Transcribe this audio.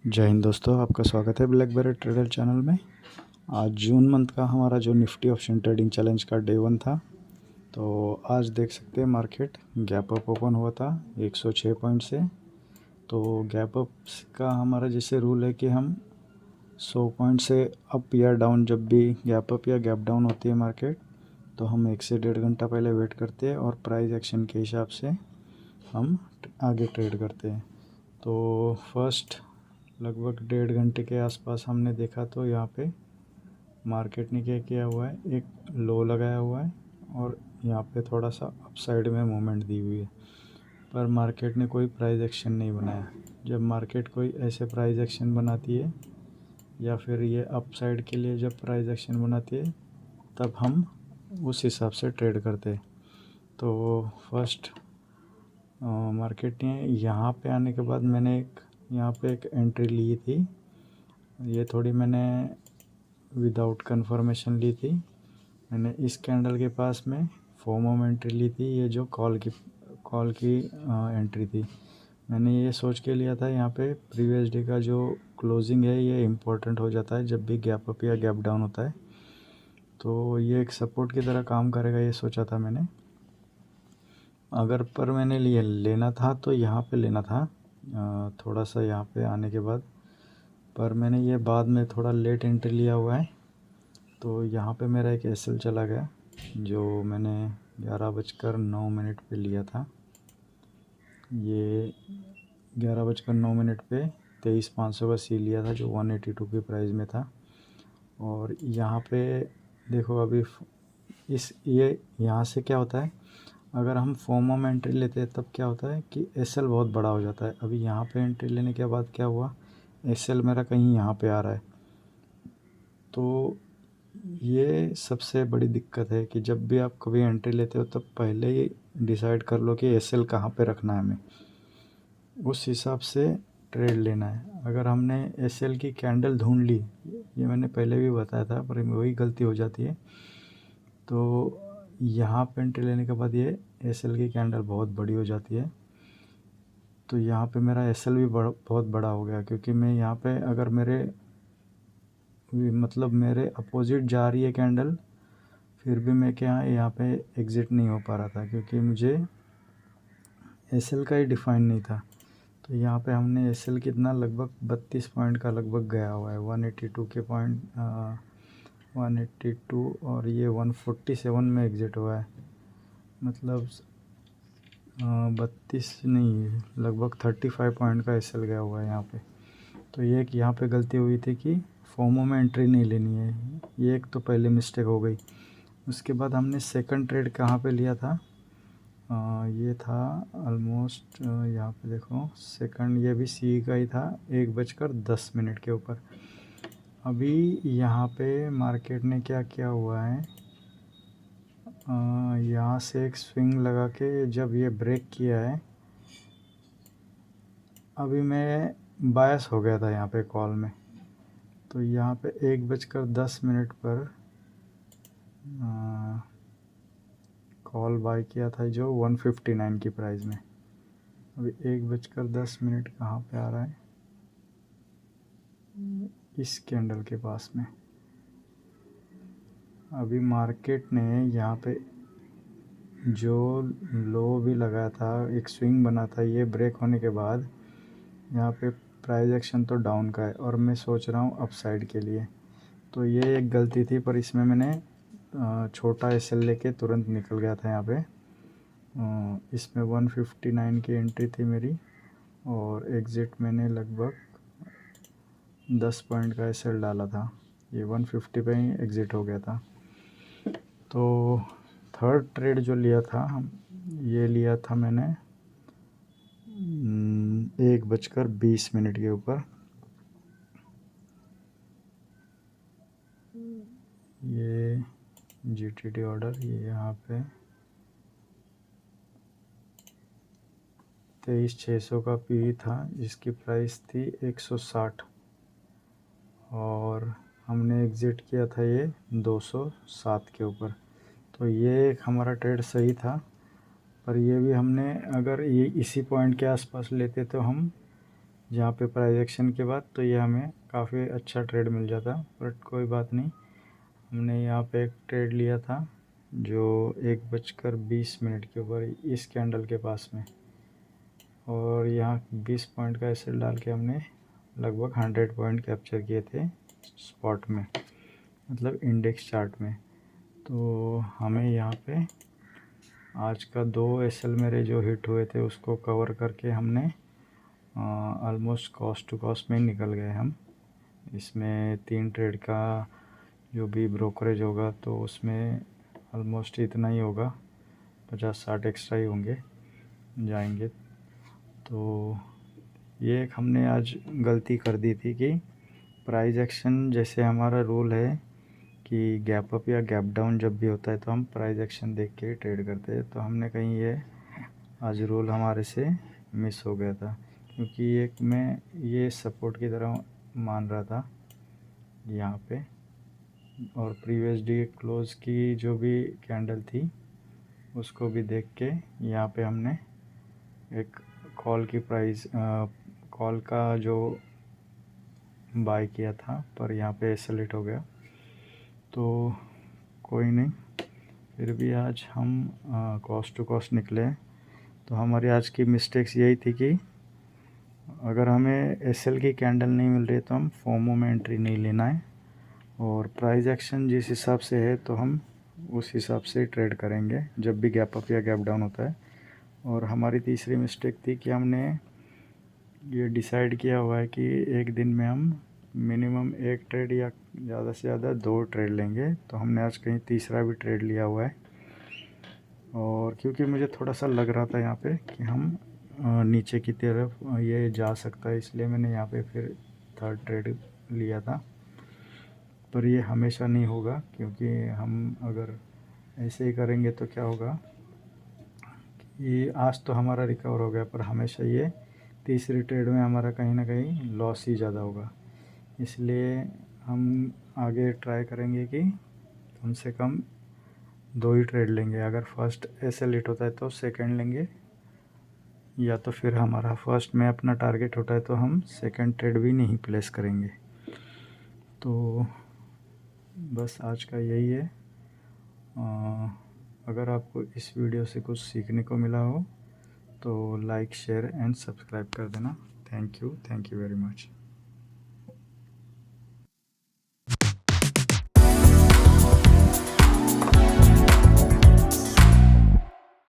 जय हिंद दोस्तों, आपका स्वागत है ब्लैकबेरी ट्रेडर चैनल में। आज जून मंथ का हमारा जो निफ्टी ऑप्शन ट्रेडिंग चैलेंज का डे 1 था। तो आज देख सकते हैं मार्केट गैप अप ओपन हुआ था 106 पॉइंट से। तो गैप अप का हमारा जैसे रूल है कि हम 100 पॉइंट से अप या डाउन, जब भी गैप अप या गैप डाउन होती है मार्केट, तो हम 1 से 1.5 घंटा पहले वेट करते हैं और प्राइस एक्शन के हिसाब से हम आगे ट्रेड करते हैं। तो फर्स्ट लगभग 1.5 घंटे के आसपास हमने देखा तो यहाँ पे मार्केट ने क्या किया हुआ है, एक लो लगाया हुआ है और यहाँ पे थोड़ा सा अपसाइड में मूवमेंट दी हुई है, पर मार्केट ने कोई प्राइस एक्शन नहीं बनाया। जब मार्केट कोई ऐसे प्राइस एक्शन बनाती है या फिर ये अपसाइड के लिए जब प्राइस एक्शन बनाती है, तब हम उस हिसाब से ट्रेड करते हैं। तो फर्स्ट मार्केट ने यहाँ पे आने के बाद मैंने यहाँ पे एक एंट्री ली थी। ये थोड़ी मैंने विदाउट कंफर्मेशन ली थी। मैंने इस कैंडल के पास में फोमो में एंट्री ली थी। ये जो कॉल की एंट्री थी। मैंने ये सोच के लिया था, यहाँ पे प्रीवियस डे का जो क्लोजिंग है ये इम्पोर्टेंट हो जाता है जब भी गैप अप या गैप डाउन होता है। तो ये एक सपोर्ट की तरह काम करेगा, ये सोचा था मैंने। अगर पर मैंने लेना था तो यहाँ पे लेना था, थोड़ा सा यहाँ पे आने के बाद, पर मैंने ये बाद में थोड़ा लेट एंट्री लिया हुआ है। तो यहाँ पे मेरा एक एसएल चला गया जो मैंने 11:09 पे लिया था। ये 11:09 पे 23,500 का सी लिया था जो 182 की प्राइस में था। और यहाँ पे देखो अभी ये यहाँ से क्या होता है, अगर हम फोमो में एंट्री लेते हैं तब क्या होता है कि एसएल बहुत बड़ा हो जाता है। अभी यहाँ पे एंट्री लेने के बाद क्या हुआ, एसएल मेरा कहीं यहाँ पे आ रहा है। तो ये सबसे बड़ी दिक्कत है कि जब भी आप कभी एंट्री लेते हो तब पहले ही डिसाइड कर लो कि एसएल कहाँ पे रखना है हमें, उस हिसाब से ट्रेड लेना है। अगर हमने एसएल की कैंडल ढूंढ ली, ये मैंने पहले भी बताया था पर वही गलती हो जाती है। तो यहाँ पे एंट्री लेने के बाद ये एसएल की कैंडल बहुत बड़ी हो जाती है। तो यहाँ पे मेरा एसएल भी बहुत बड़ा हो गया, क्योंकि मैं यहाँ पे अगर मेरे अपोजिट जा रही है कैंडल, फिर भी मैं क्या यहाँ पे एग्ज़िट नहीं हो पा रहा था क्योंकि मुझे एसएल का ही डिफ़ाइन नहीं था। तो यहाँ पे हमने एसएल कितना लगभग 32 पॉइंट का लगभग गया हुआ है, 182 के पॉइंट 182, और ये 147 में एग्ज़िट हुआ है। मतलब 32 नहीं, लगभग 35 पॉइंट का एसएल गया हुआ है यहाँ पे। तो ये एक यहाँ पे गलती हुई थी कि फोमो में एंट्री नहीं लेनी है, ये एक तो पहले मिस्टेक हो गई। उसके बाद हमने सेकंड ट्रेड कहाँ पे लिया था, ये था ऑलमोस्ट यहाँ पे देखो सेकंड, ये भी सी का ही था 1:10 के ऊपर। अभी यहाँ पे मार्केट ने क्या किया हुआ है, यहाँ से एक स्विंग लगा के जब ये ब्रेक किया है, अभी मैं बायस हो गया था यहाँ पे कॉल में। तो यहाँ पे 1:10 पर कॉल बाय किया था जो 159 की प्राइस में। अभी 1:10 कहाँ पे आ रहा है, इस कैंडल के पास में। अभी मार्केट ने यहाँ पे जो लो भी लगाया था, एक स्विंग बना था, ये ब्रेक होने के बाद यहाँ पे प्राइस एक्शन तो डाउन का है और मैं सोच रहा हूँ अपसाइड के लिए। तो ये एक गलती थी, पर इसमें मैंने छोटा एसएल लेके तुरंत निकल गया था यहाँ पे। इसमें 159 की एंट्री थी मेरी और एग्ज़िट मैंने लगभग 10 पॉइंट का एसएल डाला था, ये 150 पे ही एग्ज़िट हो गया था। तो थर्ड ट्रेड जो लिया था ये लिया था मैंने 1:20 के ऊपर। ये जीटीडी ऑर्डर, ये यहाँ पे 23,600 का पी था, जिसकी प्राइस थी 160 और हमने एग्ज़िट किया था ये 207 के ऊपर। तो ये एक हमारा ट्रेड सही था, पर ये भी हमने अगर ये इसी पॉइंट के आसपास लेते तो हम जहाँ पे प्राइस एक्शन के बाद तो ये हमें काफ़ी अच्छा ट्रेड मिल जाता, बट कोई बात नहीं। हमने यहाँ पे एक ट्रेड लिया था जो 1:20 के ऊपर इस कैंडल के पास में, और यहाँ 20 पॉइंट का एसएल डाल के हमने लगभग 100 पॉइंट कैप्चर किए थे स्पॉट में, मतलब इंडेक्स चार्ट में। तो हमें यहाँ पे आज का 2 एसएल मेरे जो हिट हुए थे उसको कवर करके हमने ऑलमोस्ट कॉस्ट टू कॉस्ट में निकल गए हम। इसमें 3 ट्रेड का जो भी ब्रोकरेज होगा तो उसमें ऑलमोस्ट इतना ही होगा, 50-60 एक्स्ट्रा ही होंगे जाएंगे। तो ये एक हमने आज गलती कर दी थी कि प्राइस एक्शन, जैसे हमारा रूल है कि गैप अप या गैप डाउन जब भी होता है तो हम प्राइस एक्शन देख के ट्रेड करते हैं, तो हमने कहीं ये आज रूल हमारे से मिस हो गया था, क्योंकि एक मैं ये सपोर्ट की तरह मान रहा था यहाँ पे, और प्रीवियस डे क्लोज की जो भी कैंडल थी उसको भी देख के यहाँ पे हमने एक कॉल की प्राइस कॉल का जो बाय किया था, पर यहाँ पे एसलेट हो गया। तो कोई नहीं, फिर भी आज हम कॉस्ट टू कॉस्ट निकले। तो हमारी आज की मिस्टेक्स यही थी कि अगर हमें एसएल की कैंडल नहीं मिल रही तो हम फोमो में एंट्री नहीं लेना है, और प्राइस एक्शन जिस हिसाब से है तो हम उस हिसाब से ट्रेड करेंगे जब भी गैप अप या गैप डाउन होता है। और हमारी तीसरी मिस्टेक थी कि हमने ये डिसाइड किया हुआ है कि एक दिन में हम मिनिमम 1 ट्रेड या ज़्यादा से ज़्यादा 2 ट्रेड लेंगे, तो हमने आज कहीं तीसरा भी ट्रेड लिया हुआ है। और क्योंकि मुझे थोड़ा सा लग रहा था यहाँ पे कि हम नीचे की तरफ ये जा सकता है, इसलिए मैंने यहाँ पे फिर 3rd ट्रेड लिया था। पर ये हमेशा नहीं होगा, क्योंकि हम अगर ऐसे ही करेंगे तो क्या होगा कि आज तो हमारा रिकवर हो गया, पर हमेशा ये तीसरी ट्रेड में हमारा कहीं ना कहीं लॉस ही ज़्यादा होगा। इसलिए हम आगे ट्राई करेंगे कि कम से कम 2 ही ट्रेड लेंगे। अगर फर्स्ट ऐसे लेट होता है तो सेकंड लेंगे, या तो फिर हमारा फर्स्ट में अपना टारगेट होता है तो हम सेकंड ट्रेड भी नहीं प्लेस करेंगे। तो बस आज का यही है। अगर आपको इस वीडियो से कुछ सीखने को मिला हो तो लाइक, शेयर एंड सब्सक्राइब कर देना। Thank you very much.